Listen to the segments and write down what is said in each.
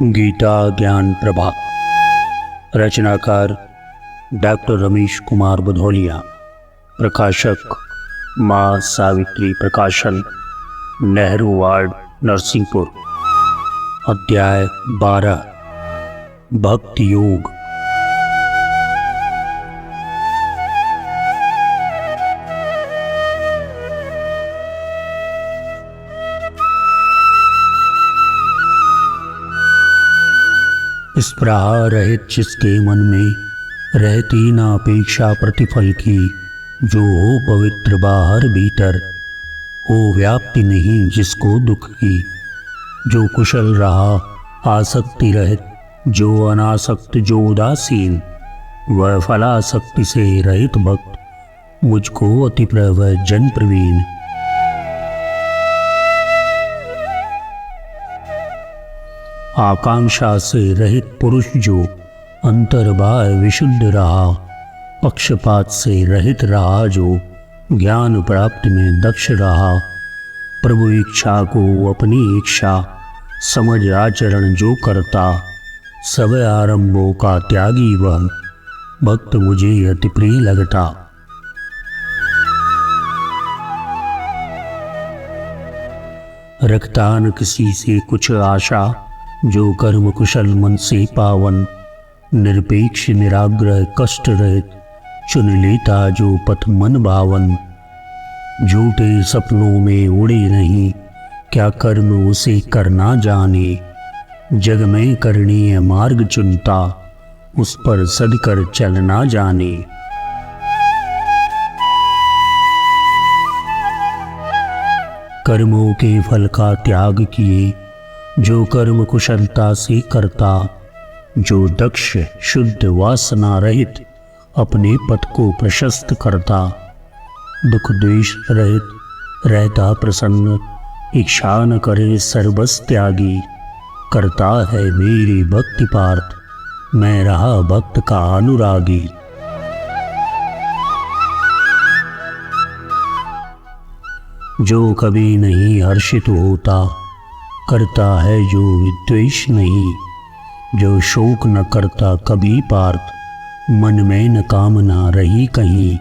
गीता ज्ञान प्रभा। रचनाकार डॉक्टर रमेश कुमार बुधौलिया। प्रकाशक माँ सावित्री प्रकाशन, नेहरू वार्ड, नरसिंहपुर। अध्याय 12, भक्ति योग। स्पृहा रहित जिसके मन में रहती ना अपेक्षा प्रतिफल की, जो हो पवित्र बाहर भीतर, हो व्याप्ति नहीं जिसको दुख की। जो कुशल रहा आसक्ति रहित, जो अनासक्त जो उदासीन, वह फलासक्ति से रहित भक्त, मुझको अति प्रवह जन प्रवीण। आकांक्षा से रहित पुरुष जो अंतर्बाह्य विशुद्ध रहा, पक्षपात से रहित रहा जो ज्ञान प्राप्ति में दक्ष रहा, प्रभु इच्छा को अपनी इच्छा समझ आचरण जो करता, सब आरंभों का त्यागी वह भक्त मुझे अति प्रिय लगता। रखता न किसी से कुछ आशा, जो कर्म कुशल मन से पावन, निरपेक्ष निराग्रह कष्ट रहित, चुन लेता जो पथ मन भावन। झूठे सपनों में उड़े नहीं, क्या कर्म उसे करना जाने, जग में करणीय मार्ग चुनता, उस पर सदकर चलना जाने। कर्मों के फल का त्याग किए, जो कर्म कुशलता से करता, जो दक्ष शुद्ध वासना रहित अपने पथ को प्रशस्त करता, दुख द्वेष रहित रहता प्रसन्न, इच्छा न करे सर्वस त्यागी, करता है मेरी भक्ति पार्थ, मैं रहा भक्त का अनुरागी। जो कभी नहीं हर्षित होता, करता है जो विद्वेष नहीं, जो शोक न करता कभी पार्थ, मन में न कामना रही कहीं।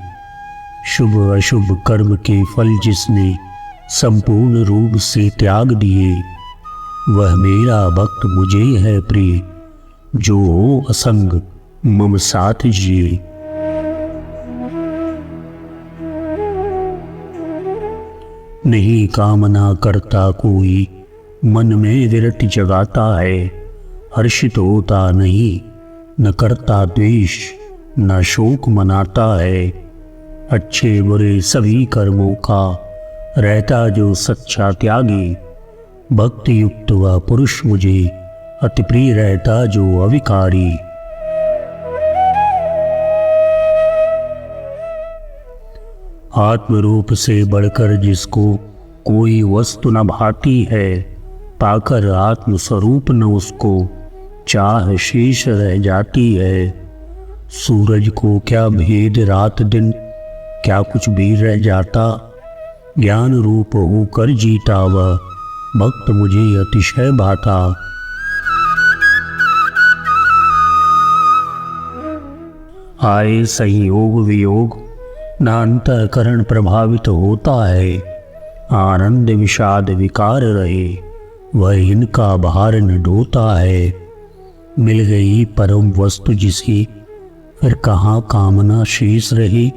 शुभ अशुभ कर्म के फल जिसने संपूर्ण रूप से त्याग दिए, वह मेरा भक्त मुझे है प्रिय, जो हो असंग मम साथ जिए। नहीं कामना करता कोई, मन में विरति जगाता है, हर्षित होता नहीं, न करता द्वेष, न शोक मनाता है। अच्छे बुरे सभी कर्मों का रहता जो सच्चा त्यागी, भक्ति युक्त वह पुरुष मुझे अति प्रिय रहता जो अविकारी। आत्मरूप से बढ़कर जिसको कोई वस्तु न भाती है, पाकर आत्मस्वरूप न उसको चाह शेष रह जाती है। सूरज को क्या भेद रात दिन, क्या कुछ भी रह जाता, ज्ञान रूप होकर जीता वह भक्त मुझे अतिशय भाता। आए संयोग वियोग, न अंतःकरण प्रभावित होता है, आनंद विषाद विकार रहे, वह इनका भार न ढोता है। मिल गई परम वस्तु जिसे, फिर कहाँ कामना शेष रही,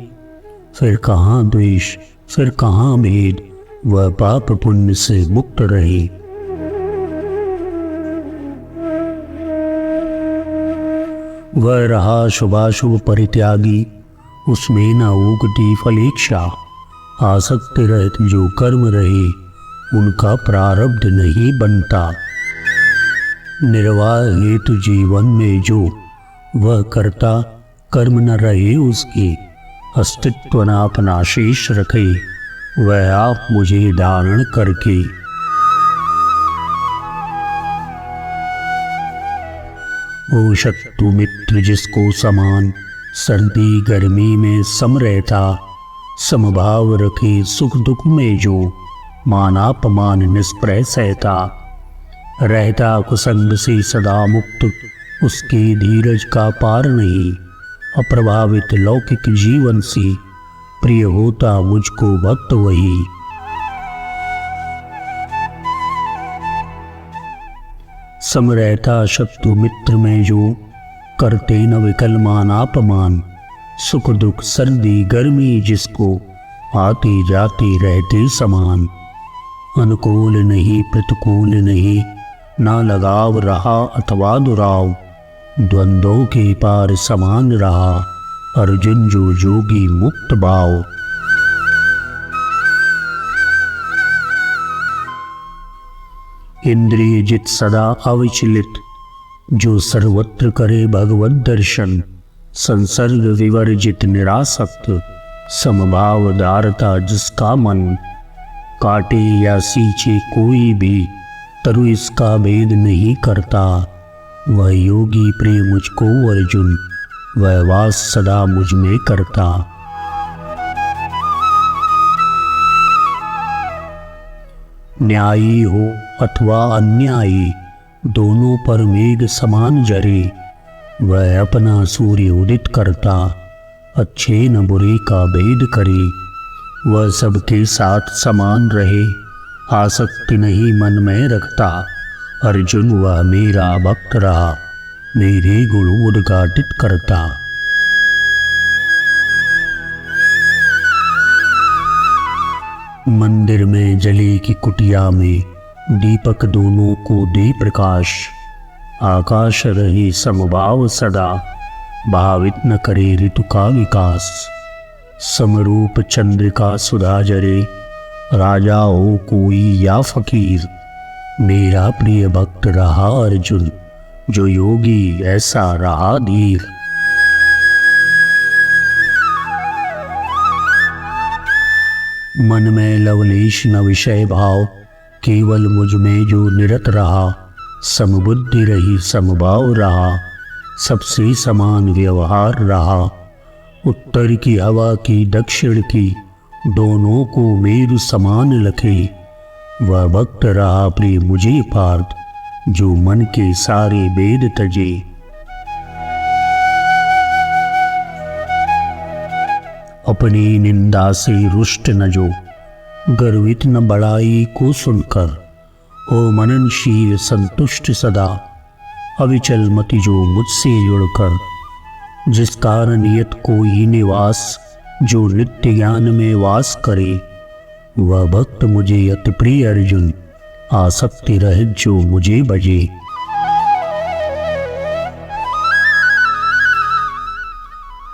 फिर कहाँ द्वेष, फिर कहाँ भेद, वह पाप पुण्य से मुक्त रहे। वह रहा शुभाशुभ परित्यागी, उसमें न उगती फलेच्छा, आसक्त रहित जो कर्म रहे, उनका प्रारब्ध नहीं बनता। निर्वाह हेतु जीवन में जो वह करता, कर्म न रहे उसके, अस्तित्व न अपना शेष रखे, वह आप मुझे धारण करके। ओ शत्रु मित्र जिसको समान, सर्दी गर्मी में सम रहता, समभाव रखे सुख दुख में जो, मानापमान निष्प्रय सहता। रहता कुसंग से सदा मुक्त, उसके धीरज का पार नहीं। अप्रभावित लौकिक जीवन से प्रिय होता मुझको भक्त वही। सम रहता शत्रु मित्र में जो, करते न विकल मान अपमान। सुख दुख सर्दी गर्मी जिसको, आते जाते रहते समान। अनुकूल नहीं प्रतिकूल नहीं, ना लगाव रहा अथवा दुराव। द्वंद्वों के पार समान रहा, अर्जुन जो जोगी मुक्त भाव। इंद्रिय जित सदा अविचलित, जो सर्वत्र करे भगवत दर्शन। संसर्ग विवर्जित निरासक्त, समभाव धारता जिसका मन। काटे या सींचे कोई भी, तरु इसका भेद नहीं करता। वह योगी प्रिय मुझको अर्जुन, वह वास सदा मुझ में करता। न्यायी हो अथवा अन्यायी, दोनों पर मेघ समान जरे। वह अपना सूर्य उदित करता, अच्छे न बुरे का भेद करे। वह सबके साथ समान रहे, आसक्ति नहीं मन में रखता। अर्जुन वह मेरा भक्त रहा, मेरे गुण उद्घाटित करता। मंदिर में जले की कुटिया में, दीपक दोनों को दे प्रकाश। आकाश रहे समभाव सदा, भावित न करे ऋतु का विकास। समरूप चंद्र का सुधा जरे, राजा हो कोई या फकीर। मेरा प्रिय भक्त रहा अर्जुन, जो योगी ऐसा रहा धीर। मन में लवलेश न विषय भाव, केवल मुझ में जो निरत रहा। समबुद्धि रही समभाव रहा, सबसे समान व्यवहार रहा। उत्तर की हवा की दक्षिण की, दोनों को मेरु समान लखे। वह भक्त रहा प्रिय मुझे पार्थ, जो मन के सारे भेद तजे। अपनी निंदा से रुष्ट न जो, गर्वित न बड़ाई को सुनकर। ओ मननशील संतुष्ट सदा, अविचल मति जो मुझसे जुड़कर। जिस कारण नियत कोई निवास, जो नित्य ज्ञान में वास करे। वह भक्त मुझे अति प्रिय अर्जुन, आसक्ति रहित जो मुझे भजे।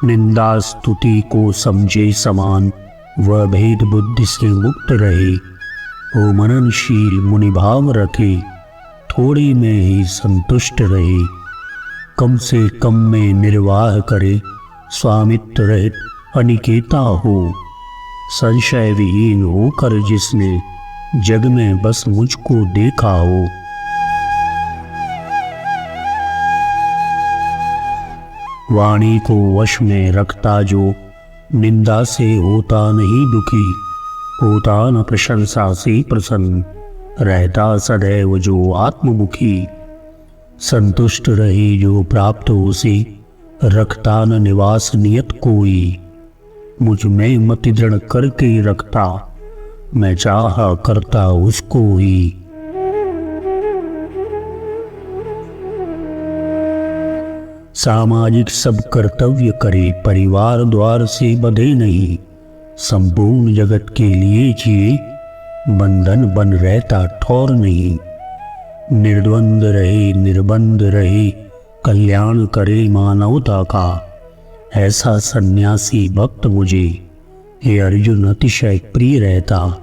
निंदा स्तुति को समझे समान, वह भेद बुद्धि से मुक्त रहे। ओ मननशील मुनि भाव रखे, थोड़ी में ही संतुष्ट रहे। कम से कम में निर्वाह करे, स्वामित्व रहित अनिकेता हो। संशय विहीन होकर जिसने, जग में बस मुझको देखा हो। वाणी को वश में रखता जो, निंदा से होता नहीं दुखी। होता न प्रशंसा से प्रसन्न, रहता सदैव जो आत्ममुखी। संतुष्ट रहे जो प्राप्त उसे, रखता न निवास नियत कोई। मुझ में मति दृढ़ करके रखता, मैं चाहा करता उसको ही। सामाजिक सब कर्तव्य करे, परिवार द्वार से बंधे नहीं। संपूर्ण जगत के लिए जिए, बंधन बन रहता ठौर नहीं। निर्द्वंद रहे निर्बंध रहे, कल्याण करे मानवता का। ऐसा सन्यासी भक्त मुझे, हे अर्जुन अतिशय प्रिय रहता।